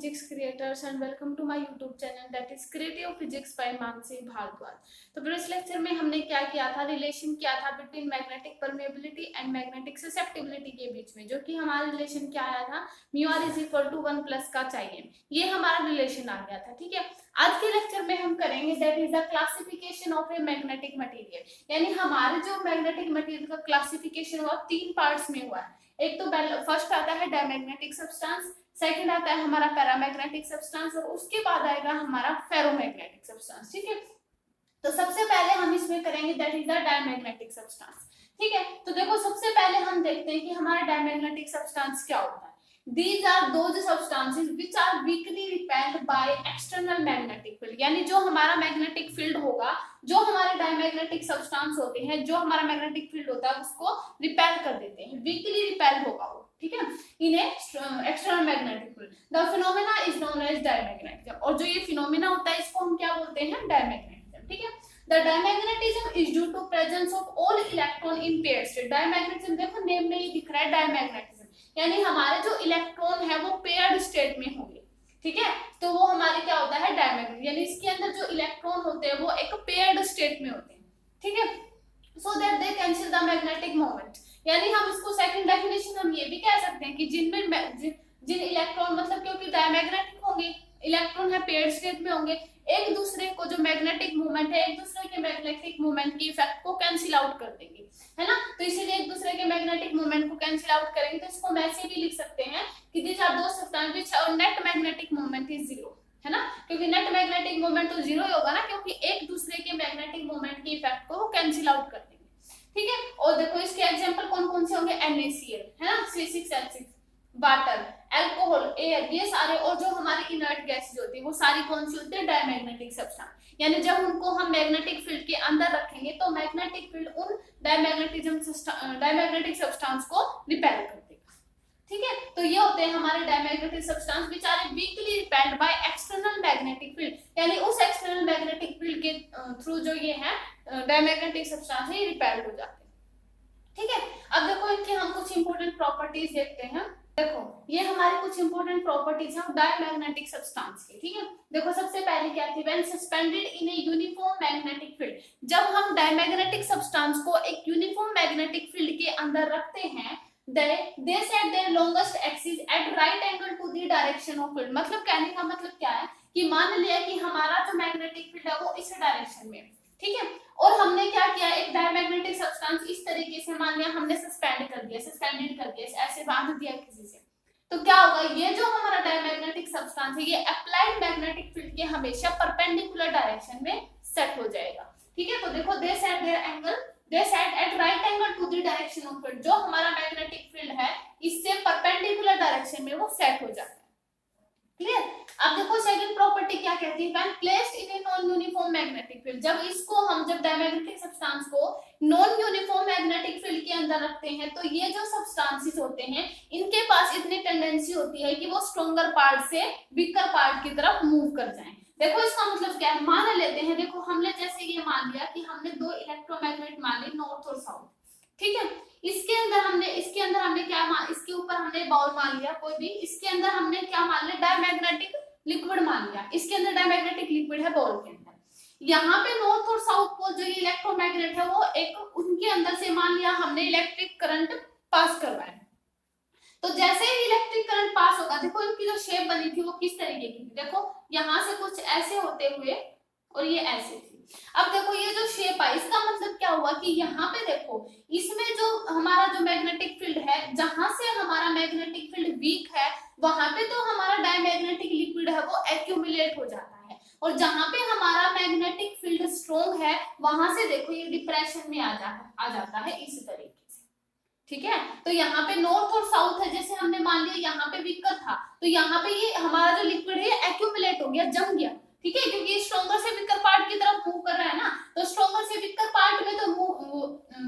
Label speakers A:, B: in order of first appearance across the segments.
A: physics creators and welcome to my YouTube channel that is Creative Physics by Mansi Bhardwaj। तो previous lecture में हमने क्या किया था, रिलेशन किया था between magnetic permeability and magnetic susceptibility के बीच में, जो कि हमारा रिलेशन क्या आया था, μr = 1 प्लस का चाहिए, ये हमारा रिलेशन आ गया था। ठीक है, आज के लेक्चर में हम करेंगे that is the classification of a magnetic material, यानी हमारे जो मैग्नेटिक मटेरियल का क्लासिफिकेशन हुआ 3 पार्ट्स में हुआ है। एक तो फर्स्ट आता है डायमैग्नेटिक सब्सटेंस, सेकंड आता है हमारा पैरामैग्नेटिक सब्सटेंस और उसके बाद आएगा हमारा फेरोमैग्नेटिक सब्सटेंस। ठीक है, तो सबसे पहले हम इसमें करेंगे that is the diamagnetic substance. ठीक है, तो देखो सबसे पहले हम देखते हैं कि हमारा डायमैग्नेटिक सब्सटेंस क्या होता है। These are those substances which are weakly repelled by external magnetic field, यानी जो हमारा मैग्नेटिक फील्ड होगा, जो हमारे डायमैग्नेटिक सब्सटेंस होते हैं, जो हमारा मैग्नेटिक फील्ड होता है उसको रिपेल कर देते हैं, वीकली रिपेल होगा वो। ठीक है, in external magnetic field the phenomena is known as diamagnetism, और जो ये फिनोमेना होता है इसको हम क्या बोलते हैं, डायमैग्नेटिज्म। ठीक है, the diamagnetism is due to presence of all electron in pair state. Diamagnetism देखो नेम में ही दिख रहा है डायमैग्नेटिज्म, यानी हमारे जो इलेक्ट्रॉन है वो पेयर्ड स्टेट में होंगे। ठीक है, तो वो हमारे क्या होता है, डायमैग्नेटिज्म, यानी इसके अंदर जो इलेक्ट्रॉन होते हैं वो एक पेयर्ड स्टेट में होते हैं। ठीक है, so that they cancel the magnetic moment, यानी हम इसको सेकंड डेफिनेशन हम ये भी कह सकते हैं कि जिन इलेक्ट्रॉन, मतलब क्योंकि डायमैग्नेटिक होंगे, इलेक्ट्रॉन है पेयर्ड स्टेट में होंगे, एक दूसरे को जो मैग्नेटिक मूवमेंट है, एक दूसरे के मैग्नेटिक मूवमेंट की इफेक्ट को कैंसिल आउट कर देंगे, है ना। तो इसीलिए एक दूसरे के मैग्नेटिक मूवमेंट को कैंसिल आउट करेंगे, तो इसको हम ऐसे भी लिख सकते हैं कि दीज आर दो substance which net magnetic movement is 0, है ना, क्योंकि नेट मैग्नेटिक मूवमेंट तो 0 ही होगा ना, क्योंकि एक दूसरे के मैग्नेटिक मूवमेंट की इफेक्ट को कैंसिल आउट कर देंगे। ठीक है, और देखो इसके एग्जांपल कौन कौन से होंगे, NaCl, है ना, C6H6, वाटर, अल्कोहल, एयर, ये सारे, और जो हमारी इनर्ट गैस जो होती है वो सारी कौन सी होती है, डायमैग्नेटिक सब्सटेंस। यानी जब उनको हम मैग्नेटिक फील्ड के अंदर रखेंगे तो मैग्नेटिक फील्ड उन डायमैग्नेटिक सब्सटेंस को रिपेल कर देगा। ठीक है, तो ये होते हैं हमारे diamagnetic substance which are weakly repelled by external magnetic field, यानी उस एक्सटर्नल मैग्नेटिक फील्ड के थ्रू जो ये है डायमैग्नेटिक सब्सटेंस है, ये रिपेल्ड हो जाते हैं। ठीक है, अब देखो इनके हम कुछ इंपॉर्टेंट प्रॉपर्टीज देखते हैं। देखो ये हमारी कुछ इंपॉर्टेंट प्रॉपर्टीज हैं डायमैग्नेटिक सब्सटेंस की। ठीक है, देखो सबसे पहले क्या थी, when suspended in a uniform magnetic field, जब हम डायमैग्नेटिक सब्सटेंस को एक यूनिफॉर्म मैग्नेटिक फील्ड के अंदर रखते हैं, they set their longest axis at right angle to the direction of field। मतलब कहने का मतलब क्या है कि मान लिया कि हमारा जो मैग्नेटिक फील्ड है वो इस डायरेक्शन में, ठीक है, और हमने क्या किया, एक डायमैग्नेटिक सब्सटेंस इस तरीके से मान लिया हमने सस्पेंडेड कर दिया, ऐसे बांध दिया किसी से, तो क्या होगा, ये जो हमारा डायमैग्नेटिक सब्सटेंस है ये अप्लाइड मैग्नेटिक फील्ड के हमेशा परपेंडिकुलर डायरेक्शन में सेट हो जाएगा। ठीक है, तो देखो they set at right angle to the direction of field, जो हमारा मैग्नेटिक फील्ड है इससे परपेंडिकुलर डायरेक्शन में वो सेट हो जाता है। क्लियर, अब देखो सेकंड प्रॉपर्टी क्या कहती है, when placed in a non uniform magnetic field, जब डायमैग्नेटिक सब्सटेंस को नॉन यूनिफॉर्म मैग्नेटिक फील्ड के अंदर रखते हैं तो ये जो सब्सटेंसेस होते हैं इनके पास इतनी टेंडेंसी होती है कि वो स्ट्रॉन्गर पार्ट से वीकर पार्ट की तरफ मूव कर जाएं। देखो इसका मतलब क्या है, मान लेते हैं, देखो हमने जैसे ये मान लिया कि हमने 2 इलेक्ट्रोमैग्नेट मान ली, नॉर्थ और साउथ। ठीक है, इसके अंदर हमने क्या मान, इसके ऊपर हमने बाउल मान लिया कोई भी, इसके अंदर हमने क्या मान लिया, डायमैग्नेटिक लिक्विड मान लिया, इसके अंदर डायमैग्नेटिक लिक्विड है बाउल के अंदर। यहाँ पे नॉर्थ और साउथ पोल जो इलेक्ट्रोमैग्नेट है वो एक उनके अंदर से मान लिया हमने इलेक्ट्रिक करंट पास करवाया, तो जैसे ही इलेक्ट्रिक करंट पास होगा, देखो इनकी जो शेप बनी थी वो किस तरीके की थी, देखो यहाँ से कुछ ऐसे होते हुए और ये ऐसे थी। अब देखो ये जो शेप है इसका मतलब क्या हुआ कि यहाँ पे देखो इसमें जो हमारा जो मैग्नेटिक फील्ड है, जहां से हमारा मैग्नेटिक फील्ड वीक है वहां पे तो हमारा डायमैग्नेटिक लिक्विड है वो एक्यूमुलेट हो जाता है, और जहां पे हमारा मैग्नेटिक फील्ड स्ट्रॉन्ग है वहां से देखो ये डिप्रेशन में आ जाता है इस तरीके से। ठीक है, तो यहाँ पे नॉर्थ और साउथ है, जैसे हमने मान लिया यहाँ पे वीकर था तो यहाँ पे ये हमारा जो लिक्विड है एक्यूमुलेट हो गया, जम गया। ठीक है, क्योंकि स्ट्रॉन्गर से वीकर पार्ट की तरफ मूव कर रहा है ना, तो स्ट्रॉन्गर से वीकर पार्ट में तो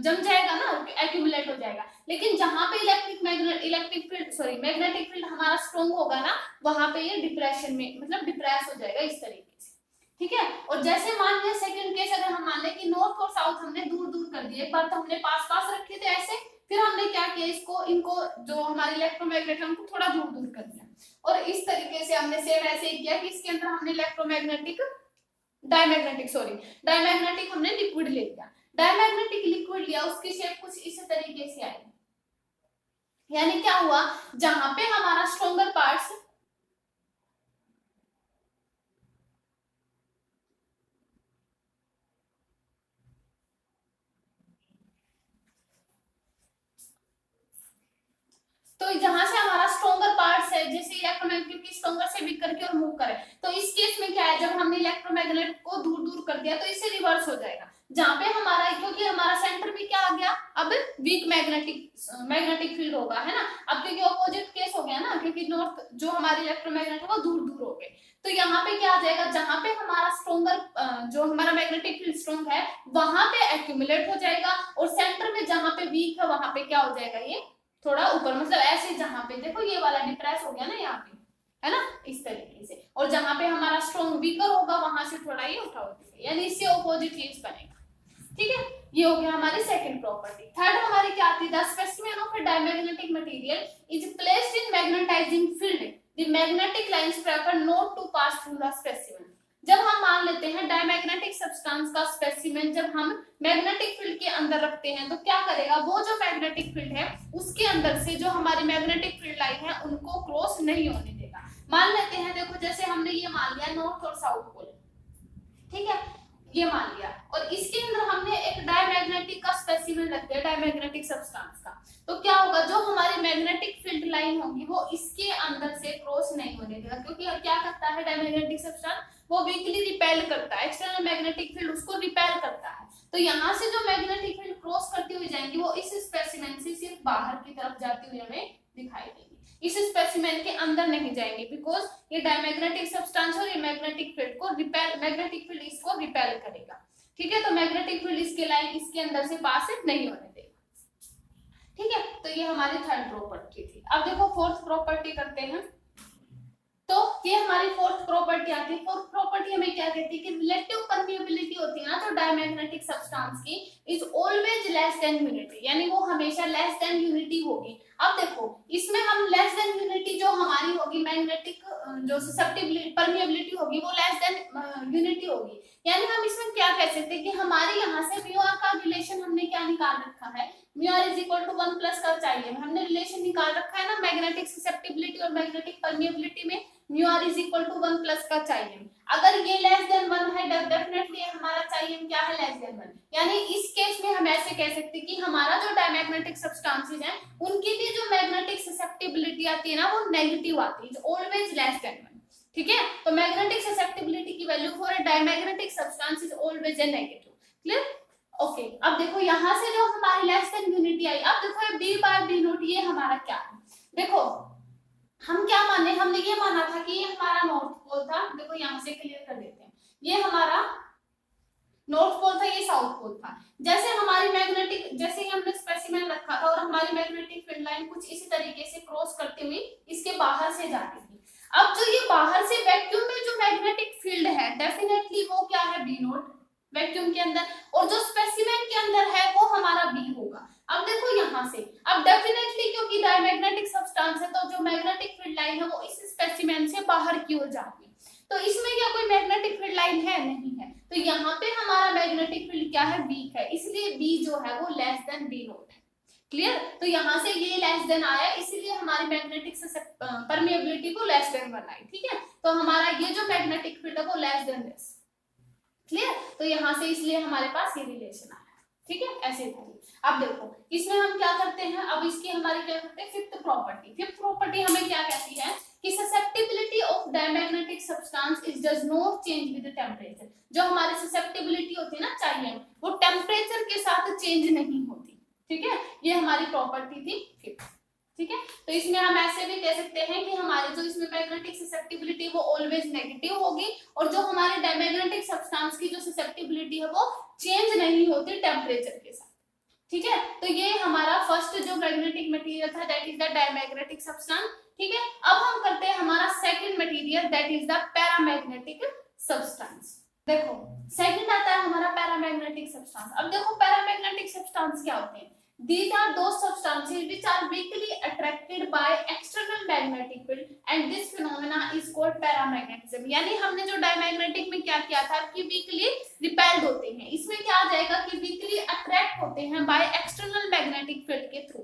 A: जम जाएगा ना, एक्यूमुलेट हो जाएगा, लेकिन जहां पे मैग्नेटिक फील्ड हमारा स्ट्रॉन्ग होगा ना वहां पे ये डिप्रेशन में, मतलब डिप्रेस हो जाएगा इस तरीके से। ठीक है, और जैसे मान लिया सेकंड केस, अगर हम मान ले कि नॉर्थ और साउथ हमने दूर दूर कर दिए, एक बार तो हमने पास पास रखे थे ऐसे, फिर हमने क्या किया, इसको इनको जो हमारे इलेक्ट्रोमैग्नेट है उनको थोड़ा दूर दूर कर दिया, और इस तरीके से हमने सेम ऐसे ही किया कि इसके अंदर हमने इलेक्ट्रोमैग्नेटिक डायमैग्नेटिक हमने लिक्विड ले लिया। डायमैग्नेटिक लिक्विड लिया, उसकी शेप कुछ इस तरीके से आई, यानी क्या हुआ, जहां पे हमारा स्ट्रॉन्गर पार्ट्स तो जहां से हमारा स्ट्रॉन्गर पार्ट्स है, जैसे इलेक्ट्रोमैग्नेट की स्ट्रॉन्गर से वीकर की ओर मूव करे, तो इस केस में क्या है, जब हमने इलेक्ट्रोमैग्नेट को दूर दूर कर दिया तो इससे रिवर्स हो जाएगा, जहां पे हमारा, क्योंकि हमारा सेंटर भी क्या आ गया, अब वीक मैग्नेटिक फील्ड होगा, है ना। अब क्योंकि ऑपोजिट केस हो गया ना, क्योंकि नॉर्थ जो हमारे इलेक्ट्रोमैग्नेट है वो दूर दूर हो गए, तो यहाँ पे क्या आ जाएगा, जहां पे हमारा स्ट्रॉन्गर जो हमारा मैग्नेटिक फील्ड स्ट्रॉन्ग है वहां पे एक्यूमुलेट हो जाएगा, और सेंटर में जहां पे वीक है वहां पे क्या हो जाएगा, ये थोड़ा ऊपर, मतलब ऐसे, जहां पे देखो ये वाला डिप्रेस हो गया ना यहाँ पे, है ना, इस तरीके से, और जहां पे हमारा स्ट्रॉन्ग वीकर होगा वहां से थोड़ा ये उठा होती है, यानी इससे ऑपोजिट चीज बनेगा। ठीक है, ये हो गया हमारी सेकंड प्रॉपर्टी। थर्ड हमारी क्या आती है, the specimen of a diamagnetic material is placed in magnetizing field, the magnetic lines prefer not to pass through the specimen. जब हम मान लेते हैं डायमैग्नेटिक सब्सटेंस का स्पेसिमेन, जब हम मैग्नेटिक फील्ड के अंदर रखते हैं तो क्या करेगा, वो जो मैग्नेटिक फील्ड है उसके अंदर से जो हमारी मैग्नेटिक फील्ड लाइन है उनको क्रॉस नहीं होने देगा। मान लेते हैं, देखो जैसे हमने ये मान लिया नॉर्थ और साउथ पोल, ठीक है, ये मान लिया, और इसके अंदर हमने एक डायमैग्नेटिक का स्पेसिमेन रख दिया, डायमैग्नेटिक सब्सटेंस का, तो क्या होगा, जो हमारी मैग्नेटिक फील्ड लाइन होगी वो इसके अंदर से क्रॉस नहीं होने देगा, क्योंकि क्या करता है डायमैग्नेटिक सब्सटेंस, वो वीकली रिपेल करता है, एक्सटर्नल मैग्नेटिक फील्ड उसको रिपेल करता है, तो यहाँ से जो मैग्नेटिक फील्ड क्रॉस करती हुई जाएंगी वो इस स्पेसिमेन से सिर्फ बाहर की तरफ जाती हुई हमें दिखाई देगी, इस स्पेसिमेन के अंदर नहीं जाएंगे, बिकॉज ये डायमैग्नेटिक सब्सटेंस और ये मैग्नेटिक फील्ड को रिपेल, मैग्नेटिक फील्ड इसको रिपेल करेगा। ठीक है, तो मैग्नेटिक फील्ड इसके लाइन इसके अंदर से पास नहीं होने देगा। ठीक है, तो ये हमारी थर्ड प्रॉपर्टी थी। अब देखो फोर्थ प्रॉपर्टी करते हैं, तो ये हमारी फोर्थ प्रॉपर्टी आती है। फोर्थ प्रॉपर्टी हमें क्या कहती है कि रिलेटिव परमिएबिलिटी होती है ना तो डायमैग्नेटिक सब्सटेंस की, is always less than unity, यानी वो हमेशा लेस देन यूनिटी होगी। अब देखो इसमें हम लेस देन यूनिटी जो हमारी होगी मैग्नेटिक जो ससेप्टिबिलिटी परमिएबिलिटी होगी वो लेस देन यूनिटी होगी, यानी हम इसमें क्या कह सकते हैं कि हमारे यहाँ से म्यू आर का रिलेशन हमने क्या निकाल रखा है, mu r is equal to 1 plus का चाहिए, हमने रिलेशन निकाल रखा है ना मैग्नेटिक ससेप्टिबिलिटी और मैग्नेटिक परमिएबिलिटी में, mu r is equal to 1 plus का चाहिए। अगर ये लेस देन 1 है डेफिनेटली हमारा चाहिए क्या है, लेस देन 1, यानी इस केस में हम ऐसे कह सकते हैं कि हमारा जो डायमैग्नेटिक सब्सटेंसेस हैं उनकी भी जो मैग्नेटिक ससेप्टिबिलिटी आती है ना वो नेगेटिव आती है, ऑलवेज लेस देन 1। ठीक है, तो मैग्नेटिक ससेप्टिबिलिटी की value for a diamagnetic substance is always a negative. Clear? Okay, अब देखो यहाँ से जो हमारी लेस देन यूनिटी आई, अब देखो बी बाय बी नोट ये हमारा क्या है, देखो हम क्या माने, हमने ये माना था कि ये हमारा नॉर्थ पोल था, देखो यहाँ से क्लियर कर देते हैं, ये हमारा नॉर्थ पोल था, ये साउथ पोल था। जैसे हमारी मैग्नेटिक, जैसे ही हमने स्पेसिमेन रखा था और हमारी मैग्नेटिक फील्ड लाइन कुछ इसी तरीके से क्रॉस करते हुए इसके बाहर से जाती थी। अब जो ये बाहर से वैक्यूम में जो मैग्नेटिक फील्ड है डेफिनेटली वो क्या है, बी नॉट वैक्यूम के अंदर, और जो स्पेसिमेन के अंदर है वो हमारा बी होगा। अब देखो यहाँ से, अब डेफिनेटली क्योंकि डायमैग्नेटिक सब्सटेंस है तो जो मैग्नेटिक फील्ड लाइन है वो इस स्पेसिमेन से बाहर की ओर जाती है, तो इसमें क्या कोई मैग्नेटिक फील्ड लाइन है, नहीं है, तो यहाँ पे हमारा मैग्नेटिक फील्ड क्या है, वीक है, इसलिए बी जो है वो लेस देन बी नॉट है। क्लियर? तो यहाँ से ये लेस देन आया, इसलिए हमारी मैग्नेटिक परमिएबिलिटी को लेस देन बनाई। ठीक है, तो हमारा ये जो मैग्नेटिक फील्ड है वो लेस देन दिस। क्लियर? तो यहाँ से इसलिए हमारे पास ये रिलेशन आया। ठीक है, ऐसे था। अब देखो इसमें हम क्या करते हैं, अब इसकी हमारी क्या करते हैं फिफ्थ प्रॉपर्टी। फिफ्थ प्रॉपर्टी हमें क्या कहती है कि susceptibility of diamagnetic substance is does not change with temperature. जो हमारी ससेप्टिबिलिटी होती है ना चाहिए, वो टेम्परेचर के साथ चेंज नहीं होती। ठीक है, ये हमारी प्रॉपर्टी थी फिफ्थ। ठीक है, तो इसमें हम ऐसे भी कह सकते हैं कि हमारे जो इसमें मैग्नेटिक ससेप्टिबिलिटी वो ऑलवेज नेगेटिव होगी, और जो हमारे डायमैग्नेटिक सब्सटेंस की जो ससेप्टिबिलिटी है वो चेंज नहीं होती टेम्परेचर के साथ। ठीक है, तो ये हमारा फर्स्ट जो मैग्नेटिक मटेरियल था that is the diamagnetic substance. ठीक है, अब हम करते हैं हमारा second material that is the paramagnetic substance. देखो सेकंड आता है हमारा पैरामैग्नेटिक सब्सटेंस। अब देखो पैरामैग्नेटिक सब्सटेंस क्या होते हैं, These are those substances which are weakly attracted by external magnetic field and this phenomena is called paramagnetism। यानी हमने जो डायमैग्नेटिक में क्या किया था कि वीकली रिपेल्ड होते हैं, इसमें क्या आ जाएगा कि वीकली अट्रैक्ट होते हैं बाय एक्सटर्नल मैग्नेटिक फील्ड के through.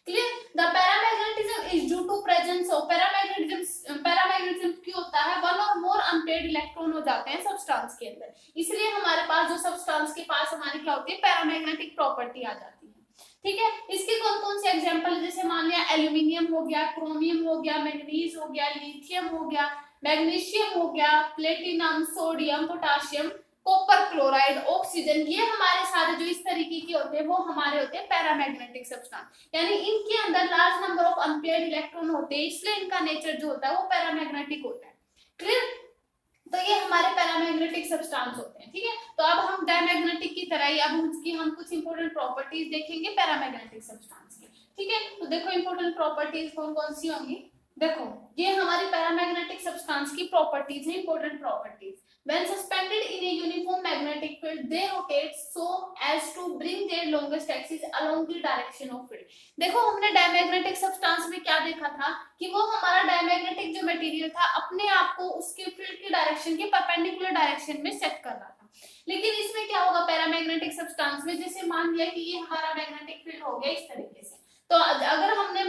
A: Clear? The paramagnetism is due to presence of paramagnetism क्यों होता है, वन और मोर अनपेयर्ड इलेक्ट्रॉन हो जाते हैं सब्सटेंस के अंदर, इसलिए हमारे पास जो सब्सटेंस के पास हमारी क्या होती है, पैरामैग्नेटिक प्रॉपर्टी आ जाती है। ठीक है, इसके कौन कौन से एग्जांपल, जैसे मान लिया एल्यूमिनियम हो गया, क्रोमियम हो गया, मैग्नीज हो गया, लिथियम हो गया, मैग्नीशियम हो गया, platinum, sodium, potassium, copper chloride, oxygen, ये हमारे सारे जो इस तरीके के होते हैं वो हमारे होते हैं पैरामैग्नेटिक सब्सटेंस। यानी इनके अंदर large number of unpaired electron होते हैं, इसलिए इनका नेचर जो होता है वो पैरामैग्नेटिक होता है। क्लियर? तो ये हमारे पैरामैग्नेटिक सब्सटेंस होते हैं। ठीक है, तो अब हम डायमैग्नेटिक की तरह ही अब उसकी हम कुछ इंपॉर्टेंट प्रॉपर्टीज देखेंगे पैरामैग्नेटिक सब्सटेंस की। ठीक है, तो देखो इंपॉर्टेंट प्रॉपर्टीज कौन कौन सी होंगी। देखो ये हमारी पैरामैग्नेटिक सब्सटेंस की प्रॉपर्टीज है, important properties. When suspended in a uniform magnetic field, they rotate so as to bring their longest axis along the direction of field। देखो हमने डायमैग्नेटिक सब्सटेंस में क्या देखा था कि वो हमारा डायमैग्नेटिक जो मटेरियल था अपने आप को उसके फील्ड की डायरेक्शन के परपेंडिकुलर डायरेक्शन में सेट कर रहा था। लेकिन इसमें क्या होगा पैरामैग्नेटिक सब्सटेंस में, जैसे मान लिया कि ये हमारा मैग्नेटिक फील्ड हो गया इस तरीके से, तो अगर हमने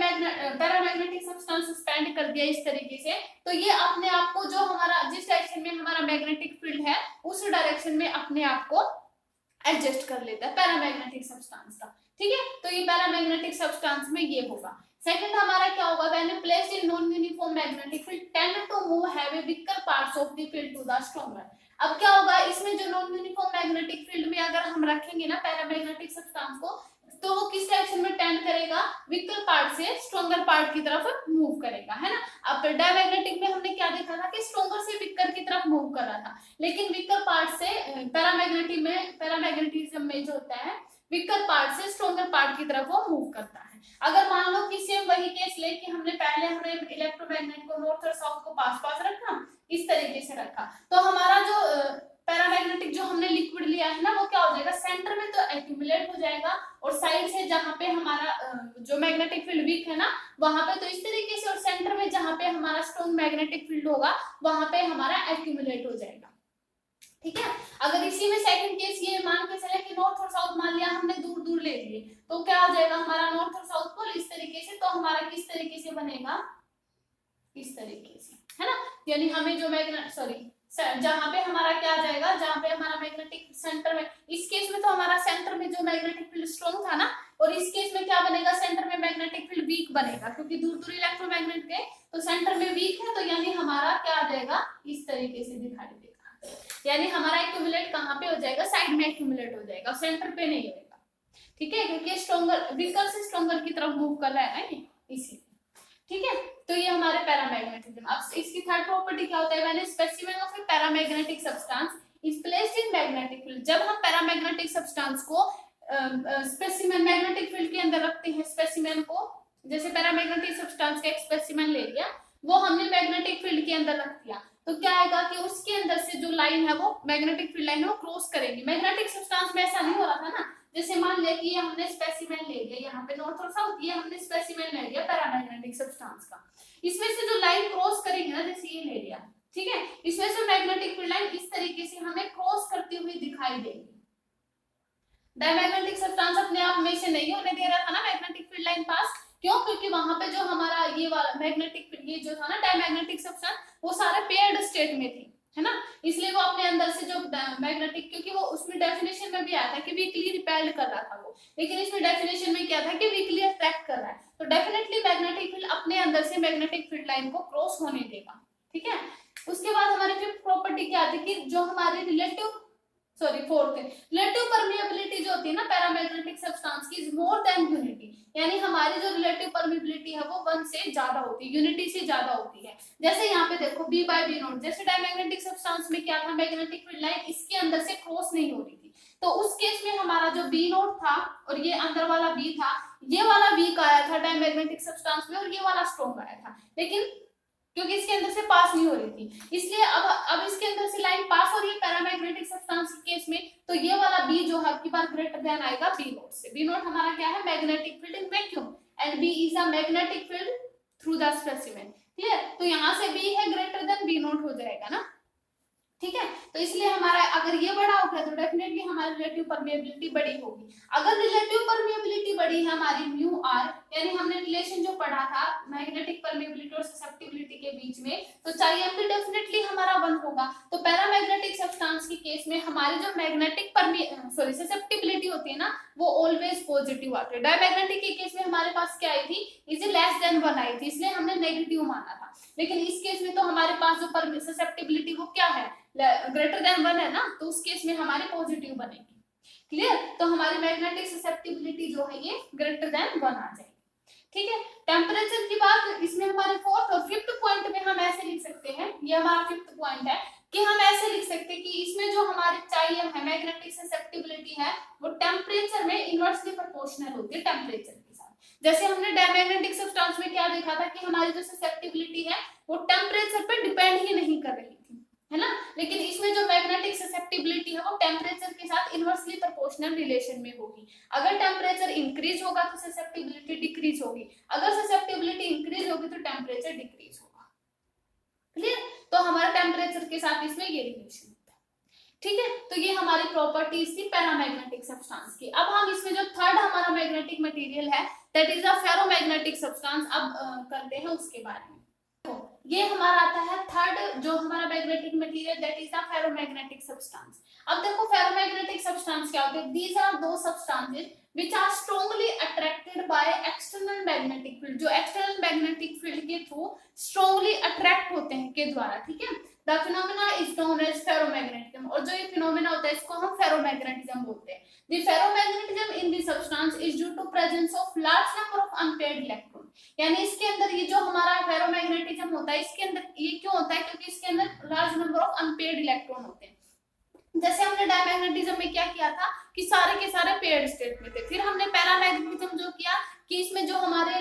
A: पैरामैग्नेटिक सब्सटेंस सस्पेंड कर दिया इस तरीके से, तो ये अपने आप को जो हमारा जिस डायरेक्शन में हमारा मैग्नेटिक फील्ड है उस डायरेक्शन में अपने आप को एडजस्ट कर लेता है पैरामैग्नेटिक सब्सटेंस का। ठीक है, तो ये पैरामैग्नेटिक सब्सटेंस में ये होगा। सेकंड हमारा क्या होगा, when placed in non uniform magnetic field tend to move heavy weaker parts of the field to the stronger. अब क्या होगा, इसमें जो नॉन यूनिफॉर्म मैग्नेटिक फील्ड में अगर हम रखेंगे ना पैरामैग्नेटिक सब्सटेंस को, तो वो किस डायरेक्शन में टेंड करेगा, वीकर पार्ट से स्ट्रॉन्गर पार्ट की तरफ मूव करेगा, है ना। अब डायमैग्नेटिक में हमने क्या देखा था कि स्ट्रॉन्गर से वीकर की तरफ मूव कर रहा था, लेकिन वीकर पार्ट से पैरामैग्नेटिज्म में जो होता है वीकर पार्ट से स्ट्रॉन्गर पार्ट की तरफ वो मूव करता है। अगर मान लो कि सेम वही केस ले कि हमने इलेक्ट्रोमैग्नेट को नॉर्थ और साउथ को पास पास रखा, इस तरीके से रखा, तो हमारा जो पैरामैग्नेटिक जो हमने लिक्विड लिया है ना वो क्या हो जाएगा, सेंटर में तो एक्यूमुलेट हो जाएगा और साइड से जहां पे हमारा जो मैग्नेटिक फील्ड वीक है ना वहां पे तो इस तरीके से, और सेंटर में जहां पे हमारा स्ट्रॉन्ग मैग्नेटिक फील्ड होगा वहां पे हमारा एक्यूमुलेट हो जाएगा। ठीक है, अगर इसी में सेकंड केस ये मान के चले कि नॉर्थ और साउथ मान लिया हमने दूर दूर ले लिए, तो क्या हो जाएगा हमारा नॉर्थ और साउथ पोल इस तरीके से, तो हमारा किस तरीके से बनेगा, इस तरीके से, है ना। यानी हमें जो जहां पे हमारा क्या आ जाएगा, जहां पे हमारा मैग्नेटिक सेंटर में, इस केस में तो हमारा सेंटर में जो मैग्नेटिक फील्ड स्ट्रॉन्ग था ना, और इस केस में क्या बनेगा, सेंटर में मैग्नेटिक फील्ड वीक बनेगा, क्योंकि दूर दूर इलेक्ट्रोमैग्नेट गए तो सेंटर में वीक है, तो यानी हमारा क्या आ जाएगा, इस तरीके से दिखाई देगा। यानी हमारा एक्यूमुलेट कहाँ पे हो जाएगा, साइड में एक्यूमुलेट हो जाएगा, सेंटर पे नहीं होगा। ठीक है, क्योंकि स्ट्रॉन्गर वीकर से स्ट्रॉन्गर की तरफ मूव कर रहा है इसी। ठीक है, तो ये हमारे पैरामैग्नेटिज्म। अब इसकी थर्ड प्रॉपर्टी क्या होता है, when specimen of A paramagnetic substance is placed in magnetic field. जब हम पैरामैग्नेटिक सब्सटेंस को स्पेसिमेन मैग्नेटिक फील्ड के अंदर रखते हैं, स्पेसिमेन को, जैसे पैरामैग्नेटिक सब्सटेंस का एक स्पेसिमेन ले लिया, वो हमने मैग्नेटिक फील्ड के अंदर रख दिया, तो क्या आएगा कि उसके अंदर से जो लाइन है वो मैग्नेटिक फील्ड लाइन है वो क्रॉस करेगी। मैग्नेटिक सब्सटेंस में ऐसा नहीं हो रहा था ना, जैसे मान लिया कि ये हमने स्पेसिमेन ले लिया, यहाँ पे नॉर्थ और साउथ, ये हमने स्पेसिमेन ले लिया पैरामैग्नेटिक सब्सटेंस का, इसमें से जो लाइन क्रॉस करेगी ना, जैसे ये ले लिया, ठीक है, इसमें से मैग्नेटिक फील्ड लाइन इस तरीके से हमें क्रॉस करती हुई दिखाई देगी। डायमैग्नेटिक सब्सटेंस अपने आप में से नहीं होने दे रहा था ना मैग्नेटिक फील्ड लाइन पास, क्यों, क्योंकि वहां पे जो हमारा ये वाला मैग्नेटिक ये जो था ना डायमैग्नेटिक सब्सटेंस वो सारे पेयर्ड स्टेट में थी, है ना, इसलिए वो अपने अंदर से जो मैग्नेटिक, क्योंकि वो उसमें डेफिनेशन में भी आया था कि वीकली रिपेल्ड कर रहा था वो, लेकिन इसमें डेफिनेशन में क्या था कि वीकली अट्रैक्ट कर रहा है, तो डेफिनेटली मैग्नेटिक फील्ड अपने अंदर से मैग्नेटिक फील्ड लाइन को क्रॉस होने देगा। ठीक है, उसके बाद हमारी फिफ्थ प्रॉपर्टी क्या आती है कि जो हमारी फोर्थ रिलेटिव परमिएबिलिटी जो होती है ना पैरामैग्नेटिक सब्सटेंस की इज मोर देन यूनिटी, यानी हमारी जो रिलेटिव परमिएबिलिटी है वो 1 से ज्यादा होती है, यूनिटी से ज्यादा होती है। जैसे यहाँ पे देखो B/B0, जैसे डायमैग्नेटिक सब्सटेंस में क्या था, मैग्नेटिक फील्ड लाइन इसके अंदर से क्रॉस नहीं हो रही थी, तो उस केस में हमारा जो B0 था और ये अंदर वाला B था, ये वाला वीक आया था डायमैग्नेटिक सब्सटेंस में और ये वाला स्ट्रॉन्ग आया था, लेकिन क्योंकि इसके अंदर से पास नहीं हो रही थी। इसलिए अब इसके अंदर से लाइन पास हो रही है पैरामैग्नेटिक सब्सटेंस के केस में, तो ये वाला बी जो है आपकी बार ग्रेटर देन आएगा बी नोट से। बी नोट हमारा क्या है, magnetic field in vacuum, and B is a magnetic field through the specimen. Clear? तो यहाँ से बी है ग्रेटर देन बी नोट हो जाएगा ना, ठीक है। तो इसलिए हमारा अगर ये बड़ा हो गया तो डेफिनेटली हमारी रिलेटिव परमिएबिलिटी बड़ी होगी। अगर रिलेटिव परमिएबिलिटी बड़ी है हमारी म्यू आर, यानी हमने रिलेशन जो पढ़ा था मैग्नेटिक परमिएबिलिटी और ससेप्टिबिलिटी के बीच में, तो चाहिए भी डेफिनेटली हमारा 1 होगा। तो पैरामैग्नेटिक सब्सटेंस के केस में हमारी जो मैग्नेटिक ससेप्टिबिलिटी होती है ना, वो ऑलवेज पॉजिटिव आती है। डायमैग्नेटिक के केस में हमारे पास क्या आई थी, इज लेस देन 1 आई थी, इसलिए हमने नेगेटिव माना था। लेकिन इस केस में तो हमारे पास जो ससेप्टिबिलिटी वो क्या है, ग्रेटर देन 1 है ना, तो उस केस में हमारी पॉजिटिव बनेगी। क्लियर? तो हमारी मैग्नेटिक ससेप्टिबिलिटी जो है ये ग्रेटर देन 1 आ जाएगी। ठीक है। टेम्परेचर की बात इसमें हमारे फोर्थ और फिफ्थ पॉइंट में हम ऐसे लिख सकते हैं, ये हमारा फिफ्थ पॉइंट है कि हम ऐसे लिख सकते हैं कि इसमें जो हमारे चाहिए है मैग्नेटिक ससेप्टिबिलिटी है वो टेम्परेचर में इनवर्सली प्रोपोर्शनल होती है टेम्परेचर के साथ। जैसे हमने डायमैग्नेटिक सब्सटेंस में क्या देखा था कि हमारी जो ससेप्टिबिलिटी है वो टेम्परेचर पे डिपेंड ही नहीं कर रही थी, है ना। लेकिन इसमें जो मैग्नेटिक ससेप्टिबिलिटी है वो टेम्परेचर के साथ इनवर्सली प्रोपोर्शनल रिलेशन में होगी। अगर टेम्परेचर इंक्रीज होगा तो ससेप्टिबिलिटी डिक्रीज होगी, अगर ससेप्टिबिलिटी इंक्रीज होगी तो टेम्परेचर डिक्रीज होगा। क्लियर? तो हमारा टेम्परेचर के साथ इसमें ये रिलेशन होता है। ठीक है। तो ये हमारी प्रॉपर्टीज थी पैरामैग्नेटिक सब्सटेंस की। अब हम इसमें जो थर्ड हमारा मैग्नेटिक मटेरियल है that is a ferromagnetic substance, अब करते हैं उसके बारे में। ये हमारा आता है थर्ड जो हमारा magnetic material that is the ferromagnetic substance. अब देखो फेरोमैग्नेटिक सब्सटेंस क्या होते हैं, दीज आर दो substances which are strongly attracted by external magnetic field, जो एक्सटर्नल मैग्नेटिक फील्ड के थ्रू स्ट्रांगली अट्रैक्ट होते हैं के द्वारा। ठीक है। The phenomena is known as ferromagnetism, और जो ये फिनोमेना होता है इसको हम फेरोमैग्नेटिज्म बोलते हैं। The ferromagnetism in the substance is due to presence of large number of unpaired electron, यानी इसके अंदर ये जो हमारा फेरोमैग्नेटिज्म होता है इसके अंदर ये क्यों होता है, क्योंकि इसके अंदर large number of unpaired electron होते हैं। जैसे हमने डायमैग्नेटिज्म में क्या किया था कि सारे के सारे पेयर्ड स्टेट में थे, फिर हमने पैरामैग्नेटिज्म जो किया कि इसमें जो हमारे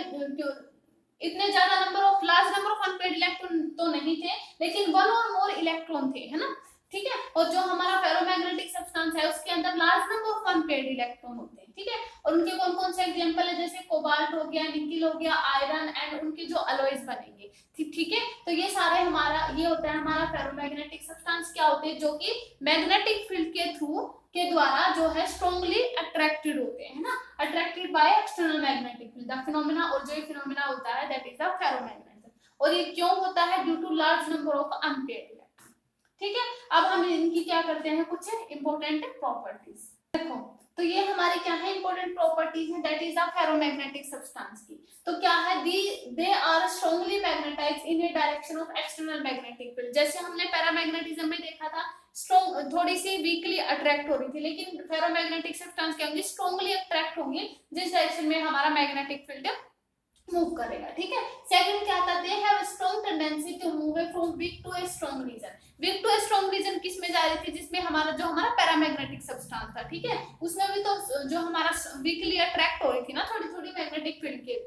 A: इतने ज्यादा number of large number of unpaired electron तो नहीं थे, लेकिन 1 और मोर इलेक्ट्रॉन थे, है ना। ठीक है। और जो हमारा फेरोमैग्नेटिक सब्सटेंस है उसके अंदर large number of unpaired electron होते हैं। ठीक है। और उनके कौन कौन से एग्जांपल है, जैसे कोबाल्ट हो गया, निकिल हो गया, आयरन, एंड उनके जो अलॉयज बनेंगे। ठीक है। तो ये सारे हमारा ये होता है हमारा फेरोमैग्नेटिक सब्सटेंस क्या होते हैं, जो कि मैग्नेटिक फील्ड के थ्रू के द्वारा जो है स्ट्रांगली अट्रैक्टेड होते हैं, है ना, attracted by external magnetic field the phenomena. और जो ये फिनोमेना होता है दैट इज द फेरोमैग्नेटिज्म, और ये क्यों होता है, due to large number of unpaired electron. ठीक है। अब हम इनकी क्या करते हैं, कुछ इंपॉर्टेंट प्रॉपर्टीज देखो। तो ये हमारी क्या है, इंपॉर्टेंट प्रॉपर्टीज है that is the ferromagnetic substance की। तो क्या है, they are strongly magnetized in a direction of external magnetic field. जैसे हमने पैरामैग्नेटिज्म में देखा था स्ट्रॉन्ग थोड़ी सी वीकली अट्रैक्ट हो रही थी, लेकिन फेरोमैग्नेटिक सब्सटेंस क्या होंगे, स्ट्रांगली अट्रैक्ट होंगे जिस डायरेक्शन में हमारा मैग्नेटिक फील्ड मूव करेगा। ठीक है। सेकंड क्या था, they have strong tendency to move from weak to a strong region. Weak to a strong region किस में जा रही थी, जिसमें हमारा जो हमारा पैरामैग्नेटिक सब्सटेंस था। ठीक है। उसमें भी तो जो हमारा वीकली अट्रैक्ट हो रही थी ना थोड़ी थोड़ी मैग्नेटिक फील्ड के,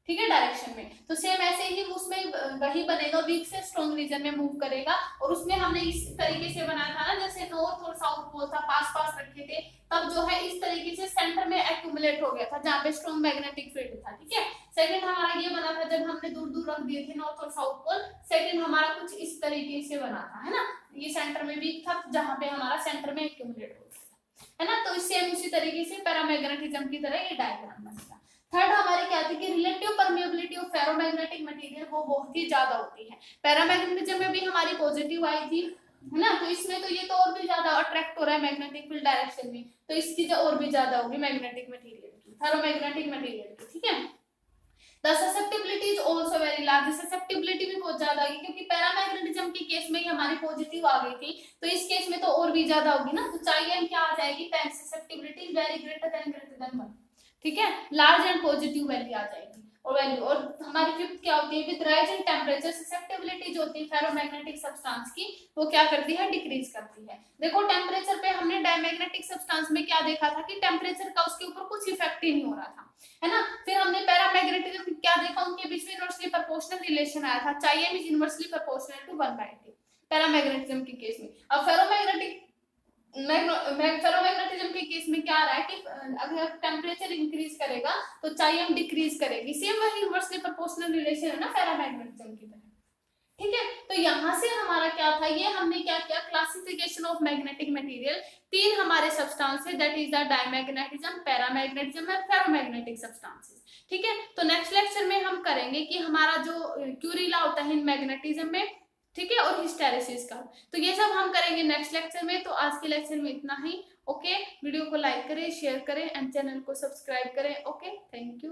A: ठीक है, डायरेक्शन में। तो सेम ऐसे ही उसमें वही बनेगा, वीक से स्ट्रांग रीजन में मूव करेगा। और उसमें हमने इस तरीके से बनाया था ना, जैसे नॉर्थ और साउथ पोल था पास पास रखे थे, तब जो है इस तरीके से सेंटर में एक्यूमुलेट हो गया था जहां पे स्ट्रांग मैग्नेटिक फील्ड था। ठीक है। सेकंड हमारा ये बना था जब हमने दूर दूर रख दिए थे नॉर्थ और साउथ पोल। सेकंड हमारा कुछ इस तरीके से बना था, है ना, ये सेंटर में वीक था जहां पे हमारा सेंटर में एक्यूमुलेट हो गया था, है ना। तो सेम उसी तरीके से पैरामैग्नेटिज्म की तरह ये डायग्राम बनेगा। थर्ड हमारे क्या थी कि relative permeability of ferromagnetic material वो बहुत ही ज्यादा होती है। पैरामैग्नेटिज्म में भी हमारी पॉजिटिव आई थी, है ना, तो इसमें तो ये तो और भी ज्यादा अट्रैक्ट हो रहा है मैग्नेटिक फील्ड डायरेक्शन में, तो इसकी जो और भी ज्यादा होगी मैग्नेटिक मटेरियल की, फेरोमैग्नेटिक मटेरियल की। ठीक है। The susceptibility is also very large, susceptibility भी बहुत ज्यादा होगी क्योंकि पैरामैग्नेटिज्म के केस में ही हमारी पॉजिटिव आ गई थी, तो इस केस में तो और भी ज्यादा होगी ना। तो चाहिए क्या आ जाएगी, susceptibility is very greater than 1। ठीक है। लार्ज एंड पॉजिटिव वैल्यू आ जाएगी। और हमारी फिफ्थ क्या होती है, with rise in temperature susceptibility जो होती है फेरोमैग्नेटिक सब्सटेंस की वो क्या करती है, डिक्रीज करती है। देखो टेम्परेचर पे हमने डायमैग्नेटिक सब्सटेंस में क्या देखा था कि टेम्परेचर का उसके ऊपर कुछ इफेक्ट ही नहीं हो रहा था, है ना। फिर हमने पैरामैग्नेटिज्म क्या देखा, उनके बीच में इनवर्सली प्रोपोर्शनल रिलेशन आया था, Chi m is inversely proportional to 1/T paramagnetism के केस में। अब फेरोमैग्नेटिज्म के केस में क्या आ रहा है कि अगर टेम्परेचर इंक्रीज करेगा तो Chi m डिक्रीज करेगी, सेम वही इनवर्सली प्रोपोर्शनल रिलेशन है ना पैरामैग्नेटिज्म की तरह, ठीक है। तो यहाँ से हमारा क्या था, ये हमने क्या किया, क्लासिफिकेशन ऑफ मैग्नेटिक मटेरियल। तीन हमारे सब्सटेंस है, that is the diamagnetism, paramagnetism and ferromagnetic substances, ठीक है। तो नेक्स्ट लेक्चर में हम करेंगे कि हमारा जो क्यूरी लॉ होता है इन मैग्नेटिज्म में, ठीक है, और हिस्टेरेसिस का, तो ये सब हम करेंगे नेक्स्ट लेक्चर में। तो आज के लेक्चर में इतना ही। ओके, वीडियो को लाइक करें, शेयर करें एंड चैनल को सब्सक्राइब करें। Okay, thank you.